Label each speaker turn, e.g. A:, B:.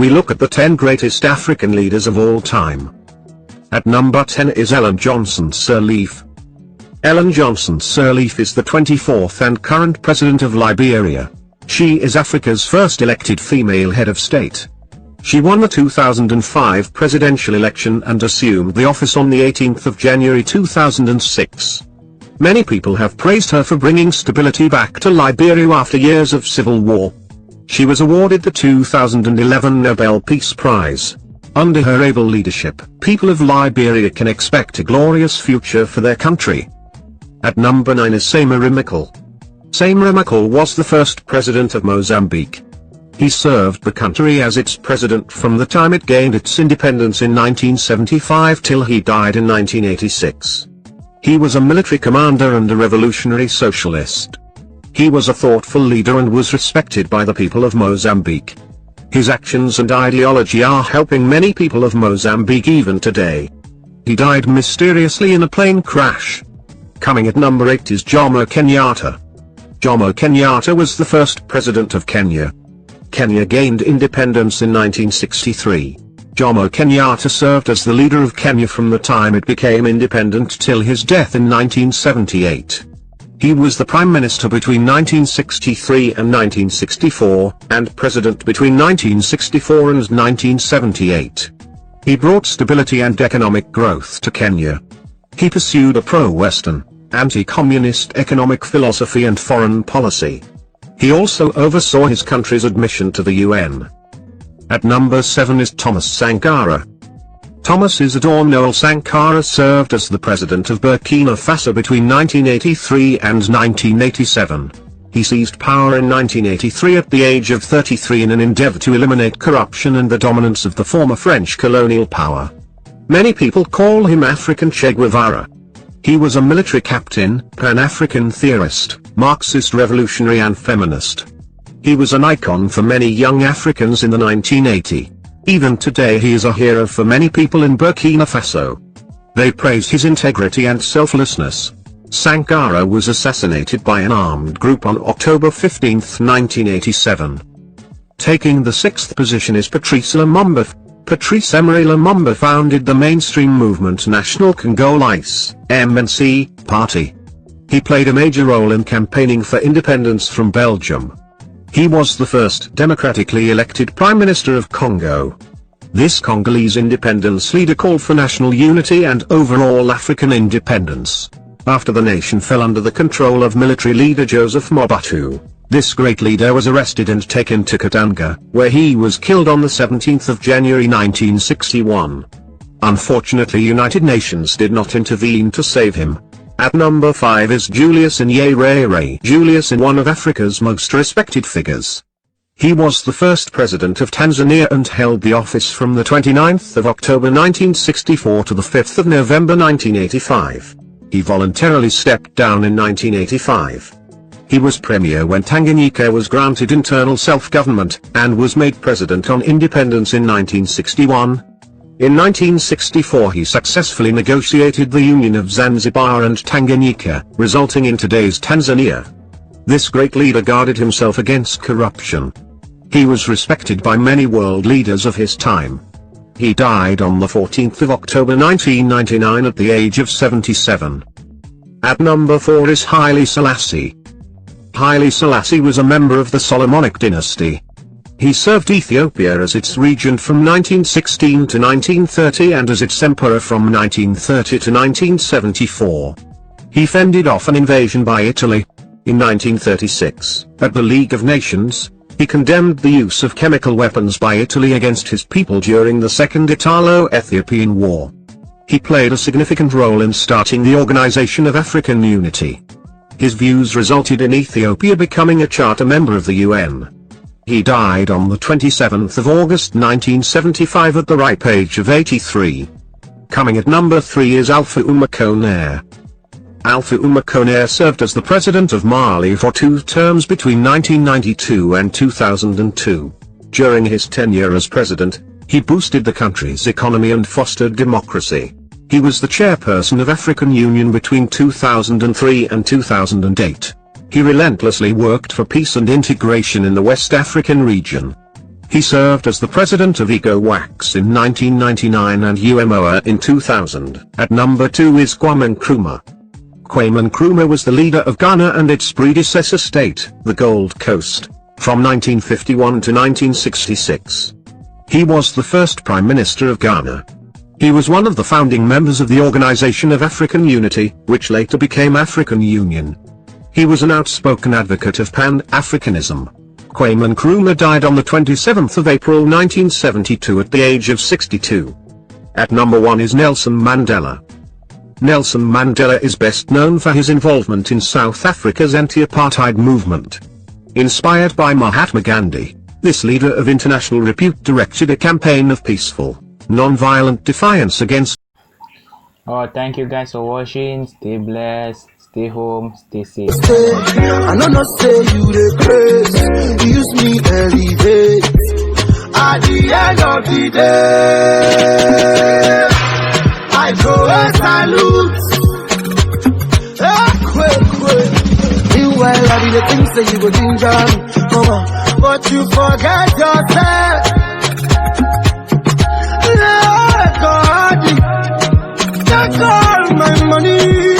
A: we look at the 10 greatest African leaders of all time. At number 10 is Ellen Johnson Sirleaf. Ellen Johnson Sirleaf is the 24th and current president of Liberia. She is Africa's first elected female head of state. She won the 2005 presidential election and assumed the office on the 18th of January 2006. Many people have praised her for bringing stability back to Liberia after years of civil war. She was awarded the 2011 Nobel Peace Prize. Under her able leadership, people of Liberia can expect a glorious future for their country. At number 9 is Samora Machel. Samora Machel was the first president of Mozambique. He served the country as its president from the time it gained its independence in 1975 till he died in 1986. He was a military commander and a revolutionary socialist. He was a thoughtful leader and was respected by the people of Mozambique. His actions and ideology are helping many people of Mozambique even today. He died mysteriously in a plane crash. Coming at number 8 is Jomo Kenyatta. Jomo Kenyatta was the first president of Kenya. Kenya gained independence in 1963. Jomo Kenyatta served as the leader of Kenya from the time it became independent till his death in 1978. He was the Prime Minister between 1963 and 1964, and President between 1964 and 1978. He brought stability and economic growth to Kenya. He pursued a pro-Western, anti-communist economic philosophy and foreign policy. He also oversaw his country's admission to the UN. At number 7 is Thomas Sankara. Thomas Isidore Noel Sankara served as the president of Burkina Faso between 1983 and 1987. He seized power in 1983 at the age of 33 in an endeavor to eliminate corruption and the dominance of the former French colonial power. Many people call him African Che Guevara. He was a military captain, Pan-African theorist, Marxist revolutionary and feminist. He was an icon for many young Africans in the 1980s. Even today he is a hero for many people in Burkina Faso. They praise his integrity and selflessness. Sankara was assassinated by an armed group on October 15, 1987. Taking the 6th position is Patrice Lumumba. Patrice Emery Lumumba founded the mainstream movement National Congolese (MNC) party. He played a major role in campaigning for independence from Belgium. He was the first democratically elected Prime Minister of Congo. This Congolese independence leader called for national unity and overall African independence. After the nation fell under the control of military leader Joseph Mobutu, this great leader was arrested and taken to Katanga, where he was killed on the 17th of January 1961. Unfortunately, United Nations did not intervene to save him. At number 5 is Julius Nyerere. Julius is one of Africa's most respected figures. He was the first president of Tanzania and held the office from the 29th of October 1964 to the 5th of November 1985. He voluntarily stepped down in 1985. He was premier when Tanganyika was granted internal self-government, and was made president on independence in 1961. In 1964 he successfully negotiated the union of Zanzibar and Tanganyika, resulting in today's Tanzania. This great leader guarded himself against corruption. He was respected by many world leaders of his time. He died on the 14th of October 1999 at the age of 77. At number 4 is Haile Selassie. Haile Selassie was a member of the Solomonic dynasty. He served Ethiopia as its regent from 1916 to 1930 and as its emperor from 1930 to 1974. He fended off an invasion by Italy. In 1936, at the League of Nations, he condemned the use of chemical weapons by Italy against his people during the Second Italo-Ethiopian War. He played a significant role in starting the Organization of African Unity. His views resulted in Ethiopia becoming a charter member of the UN. He died on the 27th of August 1975 at the ripe age of 83. Coming at number 3 is Alpha Ouma Konaré. Alpha Ouma Konaré served as the president of Mali for 2 terms between 1992 and 2002. During his tenure as president, he boosted the country's economy and fostered democracy. He was the chairperson of African Union between 2003 and 2008. He relentlessly worked for peace and integration in the West African region. He served as the president of ECOWAS in 1999 and UMOA in 2000. At number 2 is Kwame Nkrumah. Kwame Nkrumah was the leader of Ghana and its predecessor state, the Gold Coast, from 1951 to 1966. He was the first Prime Minister of Ghana. He was one of the founding members of the Organization of African Unity, which later became African Union. He was an outspoken advocate of Pan-Africanism. Kwame Nkrumah died on the 27th of April 1972 at the age of 62. At number 1 is Nelson Mandela. Nelson Mandela is best known for his involvement in South Africa's anti-apartheid movement. Inspired by Mahatma Gandhi, this leader of international repute directed a campaign of peaceful, non-violent defiance against.
B: Oh, thank you guys for watching. Stay blessed, stay home, stay safe.
C: I know not say you the grace, you use me elevate. At the end of the day, I go and salute. Quick. Meanwhile, I be the things that you go ginger me, mama, but you forget yourself. Let God, take all my money.